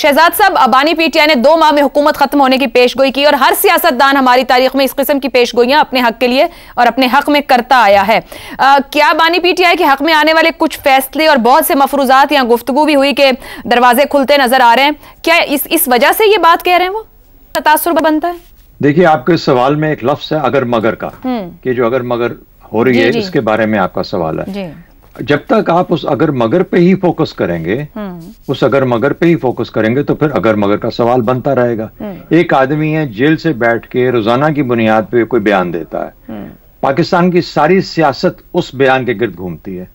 शहजाद साहब, बानी पीटीआई ने 2 माह में हुकूमत खत्म होने की पेशगोई की और हर सियासतदान हमारी तारीख में इस किस्म की पेशगोइयां अपने हक के लिए और अपने हक में करता आया है। क्या बानी पीटीआई के हक में आने वाले कुछ फैसले और बहुत से मफरूजात या गुफ्तगू भी हुई कि दरवाजे खुलते नजर आ रहे हैं, क्या इस वजह से ये बात कह रहे हैं वो ततासुर बनता है? देखिए, आपके सवाल में एक लफ्ज है अगर मगर का, कि जो अगर मगर हो रही है इसके बारे में आपका सवाल है। जब तक आप उस अगर मगर पे ही फोकस करेंगे, उस अगर मगर पे ही फोकस करेंगे तो फिर अगर मगर का सवाल बनता रहेगा। एक आदमी है जेल से बैठ के रोजाना की बुनियाद पे कोई बयान देता है, पाकिस्तान की सारी सियासत उस बयान के गिर्द घूमती है।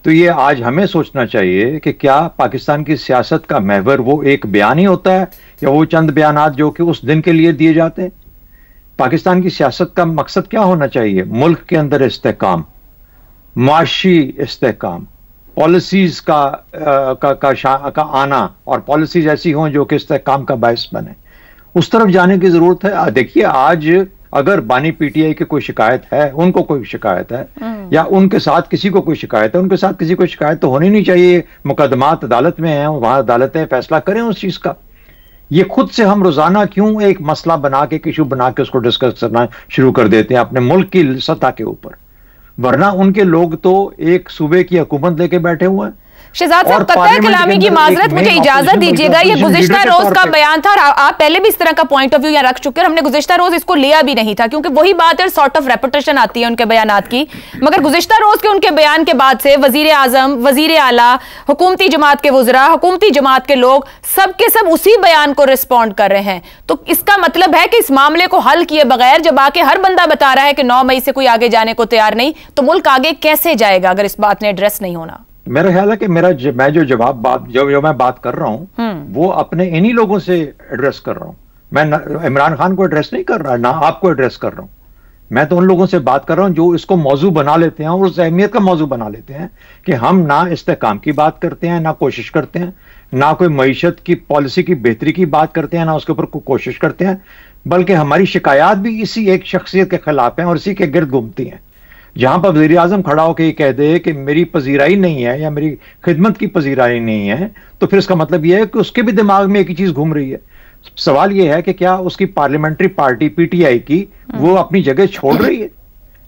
तो ये आज हमें सोचना चाहिए कि क्या पाकिस्तान की सियासत का महवर वो एक बयान ही होता है या वो चंद बयानात जो कि उस दिन के लिए दिए जाते हैं। पाकिस्तान की सियासत का मकसद क्या होना चाहिए? मुल्क के अंदर इस्तेहकाम, माशी इस्तेहकाम, पॉलिसीज का आना और पॉलिसीज ऐसी हों जो कि इस्तेहकाम का बायस बने, उस तरफ जाने की जरूरत है। देखिए, आज अगर बानी पीटीआई की कोई शिकायत है, उनको कोई शिकायत है या उनके साथ किसी को कोई शिकायत है, उनके साथ किसी को शिकायत तो होनी नहीं चाहिए। मुकदमात अदालत में हैं, वहां अदालतें फैसला करें उस चीज का। ये खुद से हम रोजाना क्यों एक मसला बना के, इशू बना के उसको डिस्कस करना शुरू कर देते हैं अपने मुल्क की सतह के ऊपर? वरना उनके लोग तो एक सूबे की हुकूमत लेके बैठे हुए हैं। शहजाद साहब, कत्ल कलामी की माजरत, मुझे इजाजत दीजिएगा, ये गुज़िश्ता रोज का बयान था और आप पहले भी इस तरह का पॉइंट ऑफ व्यू यहाँ रख चुके हैं। हमने गुज़िश्ता रोज इसको लिया भी नहीं था क्योंकि वही बात है, सॉर्ट ऑफ रेपुटेशन आती है उनके बयानात की। मगर गुज़िश्ता रोज के उनके बयान के बाद से वजीर आजम, वजीर आला, हुकूमती जमात के वज़रा, हुकूमती जमात के लोग सब के सब उसी बयान को रिस्पॉन्ड कर रहे हैं। तो इसका मतलब है कि इस मामले को हल किए बगैर जब आके हर बंदा बता रहा है कि 9 मई से कोई आगे जाने को तैयार नहीं, तो मुल्क आगे कैसे जाएगा अगर इस बात ने एड्रेस नहीं होना? मेरा ख्याल है कि मैं जो मैं बात कर रहा हूं वो अपने इन्हीं लोगों से एड्रेस कर रहा हूं। मैं इमरान खान को एड्रेस नहीं कर रहा, ना आपको एड्रेस कर रहा हूं। मैं तो उन लोगों से बात कर रहा हूं जो इसको मौजू बना लेते हैं और उस अहमियत का मौजू बना लेते हैं कि हम ना इस्तेहकाम की बात करते हैं, ना कोशिश करते हैं, ना कोई मईशत की पॉलिसी की बेहतरी की बात करते हैं, ना उसके ऊपर कोई कोशिश करते हैं, बल्कि हमारी शिकायत भी इसी एक शख्सियत के खिलाफ हैं और इसी के गिर्द घूमती हैं। जहां पर वज़ीर आज़म खड़ा होकर ये कह दे कि मेरी पजीराई नहीं है या मेरी खिदमत की पजीराई नहीं है, तो फिर इसका मतलब यह है कि उसके भी दिमाग में एक ही चीज घूम रही है। सवाल यह है कि क्या उसकी पार्लियामेंट्री पार्टी पीटीआई की वो अपनी जगह छोड़ रही है?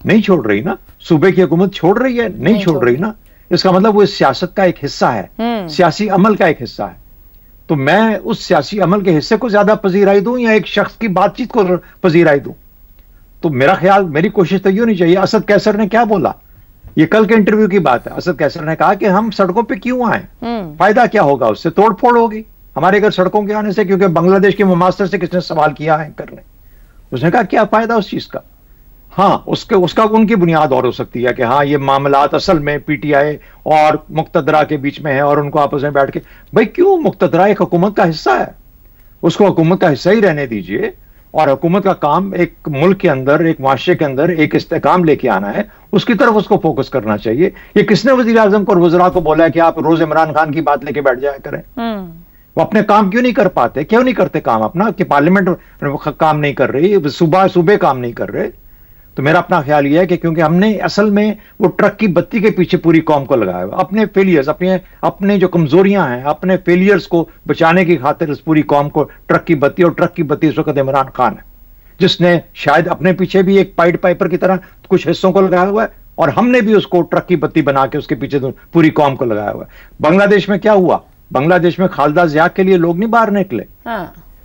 नहीं छोड़ रही ना। सूबे की हुकूमत छोड़ रही है? नहीं छोड़ रही ना। इसका मतलब वो सियासत का एक हिस्सा है, सियासी अमल का एक हिस्सा है। तो मैं उस सियासी अमल के हिस्से को ज्यादा पजीराई दूं या एक शख्स की बातचीत को पजीराई दूं? तो मेरा ख्याल, मेरी कोशिश तो ये होनी चाहिए। असद कैसर ने क्या बोला, ये कल के इंटरव्यू की बात है। असद कैसर ने कहा कि हम सड़कों पे क्यों आए, फायदा क्या होगा, उससे तोड़फोड़ होगी हमारे घर सड़कों के आने से, क्योंकि बांग्लादेश के मुमास्तर से किसने सवाल किया है करने। उसने कहा क्या फायदा उस चीज का। हाँ, उसका उनकी बुनियाद और हो सकती है कि हाँ ये मामलात असल में पीटीआई और मुक्तदरा के बीच में है और उनको आपस में बैठ के, भाई क्यों, मुक्तदरा एक हुकूमत का हिस्सा है, उसको हुकूमत का हिस्सा ही रहने दीजिए। और हुकूमत का काम एक मुल्क के अंदर, एक माशरे के अंदर एक इस्तेहकाम लेके आना है, उसकी तरफ उसको फोकस करना चाहिए। ये किसने वज़ीर आज़म को और वज़रा को बोला है कि आप रोज इमरान खान की बात लेके बैठ जाया करें? वो अपने काम क्यों नहीं कर पाते? क्यों नहीं करते काम अपना? कि पार्लियामेंट काम नहीं कर रही, सूबे काम नहीं कर रहे? तो मेरा अपना ख्याल यह है कि क्योंकि हमने असल में वो ट्रक की बत्ती के पीछे पूरी कौम को लगाया हुआ, अपने फेलियर्स, अपने जो कमजोरियां हैं, अपने फेलियर्स को बचाने की खातिर इस पूरी कौम को ट्रक की बत्ती, और ट्रक की बत्ती इस वक्त इमरान खान है, जिसने शायद अपने पीछे भी एक पाइड पाइपर की तरह कुछ हिस्सों को लगाया हुआ है और हमने भी उसको ट्रक की बत्ती बना के उसके पीछे तो पूरी कौम को लगाया हुआ है। बांग्लादेश में क्या हुआ? बांग्लादेश में खालिदा जिया के लिए लोग नहीं बाहर निकले।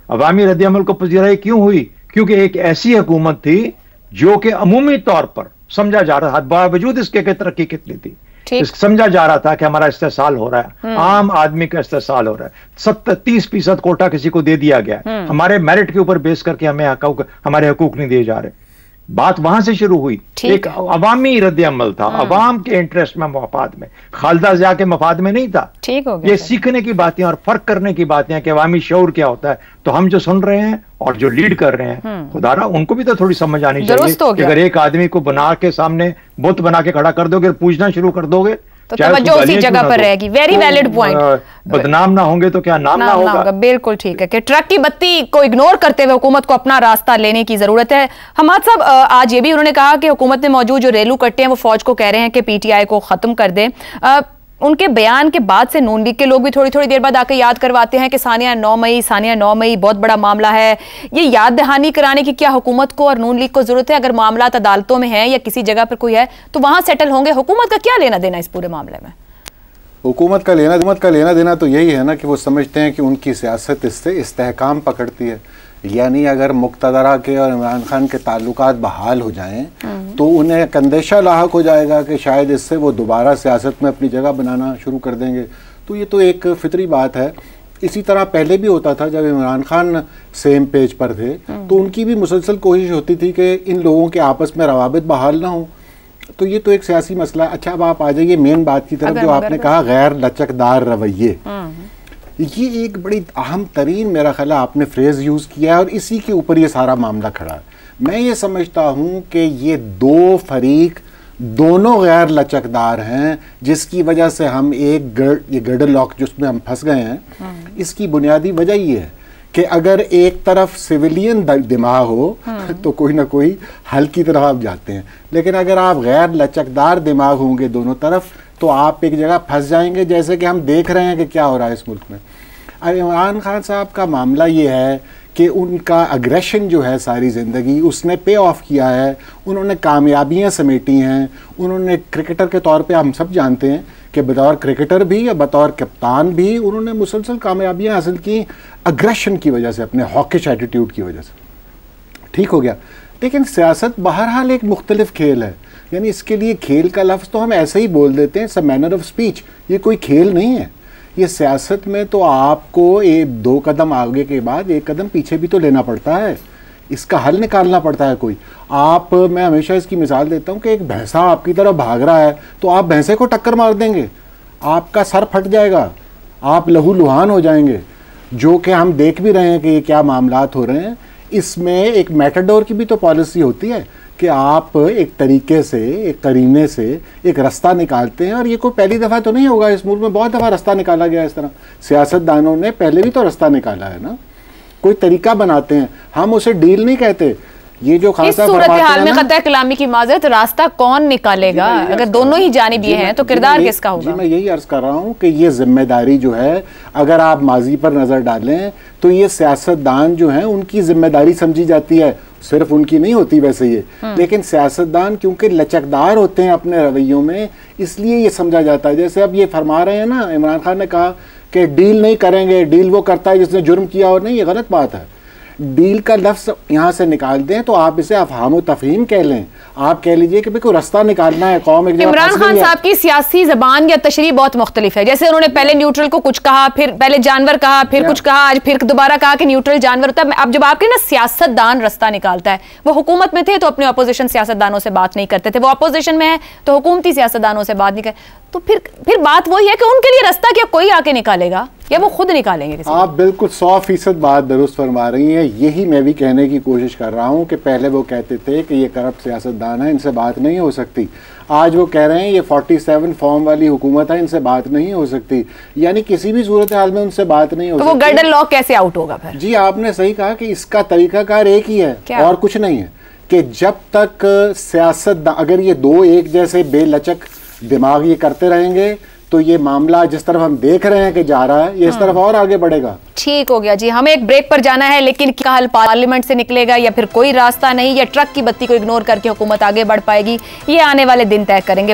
अवामी रद्द-ए-अमल को पजीराई क्यों हुई? क्योंकि एक ऐसी हुकूमत थी जो कि अमूमी तौर पर समझा जा रहा था, बावजूद इसके कि तरक्की कितनी थी, समझा जा रहा था कि हमारा इस्तेसाल हो रहा है, आम आदमी का इस्तेसाल हो रहा है, 30% कोटा किसी को दे दिया गया, हमारे मेरिट के ऊपर बेस करके हमें हमारे हकूक नहीं दिए जा रहे। बात वहां से शुरू हुई, एक अवामी रद्द-ए-अमल था, अवाम के इंटरेस्ट में, मफाद में, खालिदा जिया के मफाद में नहीं था। ठीक हो गया। ये सीखने की बातें और फर्क करने की बातें हैं कि अवामी शऊर क्या होता है। तो हम जो सुन रहे हैं और जो लीड कर रहे हैं, खुदारा उनको भी तो थोड़ी समझ आनी चाहिए कि अगर एक आदमी को बना के सामने बुत बना के खड़ा कर दोगे, पूछना शुरू कर दोगे, तो तवज्जो उसी जगह पर रहेगी। Very valid point. बदनाम ना होंगे तो क्या नाम ना होगा। बिल्कुल ठीक है कि ट्रक की बत्ती को इग्नोर करते हुए हुकूमत को अपना रास्ता लेने की जरूरत है। हमाद साहब, आज ये भी उन्होंने कहा कि हुकूमत ने मौजूद जो रेलू कट्टे हैं वो फौज को कह रहे हैं कि पीटीआई को खत्म कर दे। उनके बयान के बाद से नून लीग के लोग भी थोड़ी थोड़ी देर बाद आकर याद करवाते हैं कि सानिया 9 मई बहुत बड़ा मामला है। ये याद दहानी कराने की क्या हुकूमत को और नून लीग को जरूरत है? अगर मामला अदालतों में है या किसी जगह पर कोई है तो वहां सेटल होंगे। हुकूमत का क्या लेना देना इस पूरे मामले में? हुकूमत का लेना देना तो यही है ना कि वो समझते हैं कि उनकी सियासत इससे इस्तेहकाम पकड़ती है, यानी अगर मुक्तदरा के और इमरान खान के ताल्लुकात बहाल हो जाएं तो उन्हें एक अंदेशा लाहक हो जाएगा कि शायद इससे वो दोबारा सियासत में अपनी जगह बनाना शुरू कर देंगे। तो ये तो एक फितरी बात है। इसी तरह पहले भी होता था, जब इमरान खान सेम पेज पर थे तो उनकी भी मुसलसल कोशिश होती थी कि इन लोगों के आपस में रवाबित बहाल ना हो। तो ये तो एक सियासी मसला। अच्छा, अब आप आ जाइए मेन बात की तरफ, जो आपने कहा गैर लचकदार रवैये। ये एक बड़ी अहम तरीन मेरा ख्याल आपने फ्रेज यूज़ किया है और इसी के ऊपर ये सारा मामला खड़ा है। मैं ये समझता हूँ कि ये दो फरीक दोनों गैर लचकदार हैं, जिसकी वजह से हम ये गडलॉक जिसमें हम फंस गए हैं, इसकी बुनियादी वजह ये है कि अगर एक तरफ सिविलियन दिमाग हो तो कोई ना कोई हल की तरफ आप जाते हैं, लेकिन अगर आप गैर लचकदार दिमाग होंगे दोनों तरफ तो आप एक जगह फंस जाएंगे, जैसे कि हम देख रहे हैं कि क्या हो रहा है इस मुल्क में। अब इमरान खान साहब का मामला ये है कि उनका अग्रेशन जो है सारी ज़िंदगी उसने पे ऑफ किया है। उन्होंने कामयाबियां समेटी हैं। उन्होंने क्रिकेटर के तौर पे हम सब जानते हैं कि बतौर क्रिकेटर भी या बतौर कप्तान भी उन्होंने मुसलसल कामयाबियां हासिल की, अग्रेशन की वजह से, अपने हॉकिश एटीट्यूड की वजह से। ठीक हो गया। लेकिन सियासत बहरहाल एक मुख्तलिफ खेल है, यानी इसके लिए खेल का लफ्ज़ तो हम ऐसे ही बोल देते हैं, सब मैनर ऑफ स्पीच। ये कोई खेल नहीं है। ये सियासत में तो आपको एक दो कदम आगे के बाद एक कदम पीछे भी तो लेना पड़ता है, इसका हल निकालना पड़ता है कोई। मैं हमेशा इसकी मिसाल देता हूँ कि एक भैंसा आपकी तरफ भाग रहा है तो आप भैंसे को टक्कर मार देंगे, आपका सर फट जाएगा, आप लहू लुहान हो जाएंगे, जो कि हम देख भी रहे हैं कि ये क्या मामलात हो रहे हैं। इसमें एक मैटाडोर की भी तो पॉलिसी होती है कि आप एक तरीके से, एक करीने से एक रास्ता निकालते हैं, और ये कोई पहली दफ़ा तो नहीं होगा, इस मुल्क में बहुत दफ़ा रास्ता निकाला गया इस तरह। सियासतदानों ने पहले भी तो रास्ता निकाला है ना, कोई तरीका बनाते हैं, हम उसे डील नहीं कहते। ये जो इस सूरत हाल में क़त्ल कलामी की माज़रत रास्ता कौन निकालेगा? अगर दोनों ही जानिब ये हैं तो किरदार किसका होगा? मैं यही अर्ज कर रहा हूँ कि ये जिम्मेदारी जो है, अगर आप माजी पर नज़र डालें तो ये सियासतदान जो हैं उनकी जिम्मेदारी समझी जाती है, सिर्फ उनकी नहीं होती वैसे ये। लेकिन सियासतदान क्योंकि लचकदार होते हैं अपने रवैयों में, इसलिए ये समझा जाता है। जैसे अब ये फरमा रहे हैं ना, इमरान खान ने कहा कि डील नहीं करेंगे, डील वो करता है जिसने जुर्म किया, और नहीं, ये गलत बात है। डील का लफ्ज़ यहाँ से निकाल दें तो आप इसे अफहाम व तफहीम कह लें। आप कह लीजिए कि भाई कोई रास्ता निकालना है, कौम एक। इमरान खान साहब की सियासी जबान या तशरीह बहुत मुख्तलिफ है। जैसे उन्होंने पहले न्यूट्रल को कुछ कहा, फिर पहले जानवर कहा, फिर कुछ कहा, आज फिर दोबारा कहा कि न्यूट्रल जानवर होता है। अब जब आपके ना सियासतदान रास्ता निकालता है, वो हुकूमत में थे तो अपने अपोजिशन सियासतदानों से बात नहीं करते थे, वो अपोजिशन में है तो हुकूमती सियासतदानों से बात नहीं कर, तो फिर बात वही है कि उनके लिए रास्ता क्या कोई आके निकालेगा या वो खुद निकालेंगे? आप बिल्कुल 100% बात दुरुस्त फरमा रही हैं। यही मैं भी कहने की कोशिश कर रहा हूं कि पहले वो कहते थे कि ये करप्ट सियासतदान है, इनसे बात नहीं हो सकती। आज वो कह रहे हैं ये 47 फॉर्म वाली हुकूमत है, इनसे बात नहीं हो सकती। यानी किसी भी सूरत हाल में उनसे बात नहीं हो सकती। तो वो गडलॉक कैसे आउट होगा फिर? जी, आपने सही कहा कि इसका तरीकाकार एक ही है और कुछ नहीं है, कि जब तक सियासतदान, अगर ये दो एक जैसे बेलचक दिमाग ये करते रहेंगे तो ये मामला जिस तरफ हम देख रहे हैं कि जा रहा है, ये इस तरफ और आगे बढ़ेगा। ठीक हो गया जी, हमें एक ब्रेक पर जाना है, लेकिन क्या हल पार्लियामेंट से निकलेगा या फिर कोई रास्ता नहीं, या ट्रक की बत्ती को इग्नोर करके हुकूमत आगे बढ़ पाएगी, ये आने वाले दिन तय करेंगे।